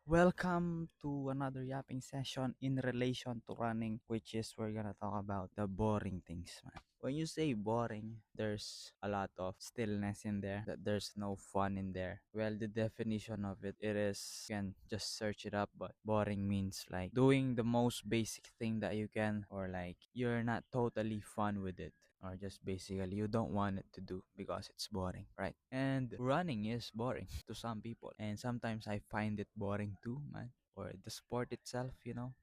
Welcome to another yapping session in relation to running, which is we're gonna talk about the boring things, man. When you say boring, there's a lot of stillness in there, that there's no fun in there. Well, the definition of it is, you can just search it up, but boring means like doing the most basic thing that you can, or like you're not totally fun with it, or just basically you don't want it to do because it's boring, right? And running is boring to some people, and sometimes I find it boring too, man. Or the sport itself,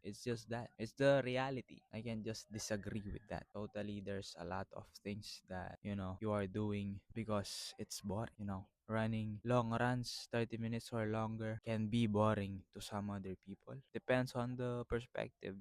it's just that. It's the reality. I can just disagree with that. Totally, there's a lot of things that, you are doing because it's boring, Running long runs, 30 minutes or longer, can be boring to some other people. Depends on the perspective.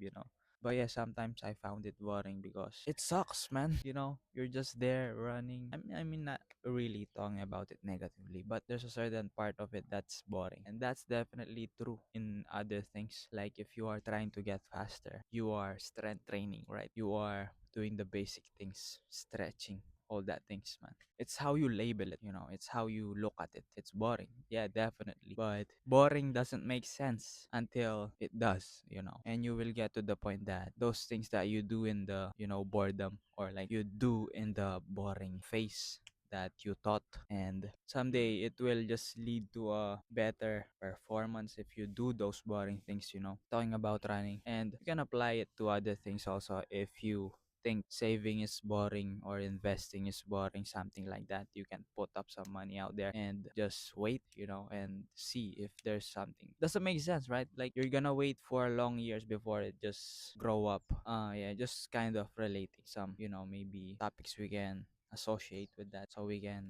But yeah, sometimes I found it boring because it sucks, man. You're just there running. I mean, not really talking about it negatively, but there's a certain part of it that's boring. And that's definitely true in other things. Like if you are trying to get faster, you are strength training, right? You are doing the basic things, stretching, all that things, man. It's how you label it, it's how you look at it. It's boring. Yeah, definitely. But boring doesn't make sense until it does. And you will get to the point that those things that you do in the, boredom, or like you do in the boring phase that you thought, and someday it will just lead to a better performance if you do those boring things. Talking about running, and you can apply it to other things also. If you think saving is boring or investing is boring, something like that, you can put up some money out there and just wait, and see if there's something. Doesn't make sense, right? Like you're gonna wait for long years before it just grow up. Yeah, just kind of relating some, maybe topics we can associate with that, so we can,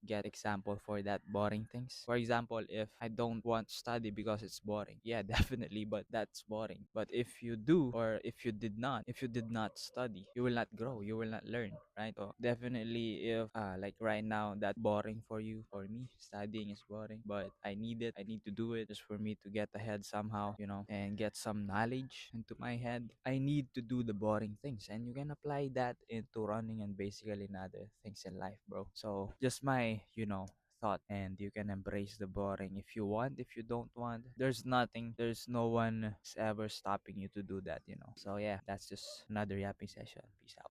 get example for that boring things. For example, if I don't want to study because it's boring, yeah, definitely, but that's boring. But if you do, or if you did not study, you will not grow, you will not learn, right? So definitely, if like right now, that boring for you, for me studying is boring, but I need to do it just for me to get ahead somehow, and get some knowledge into my head. I need to do the boring things, and you can apply that into running and basically in other things in life, bro. So just my, thought, and you can embrace the boring if you want. If you don't want, there's no one is ever stopping you to do that. So yeah, that's just another yapping session. Peace out.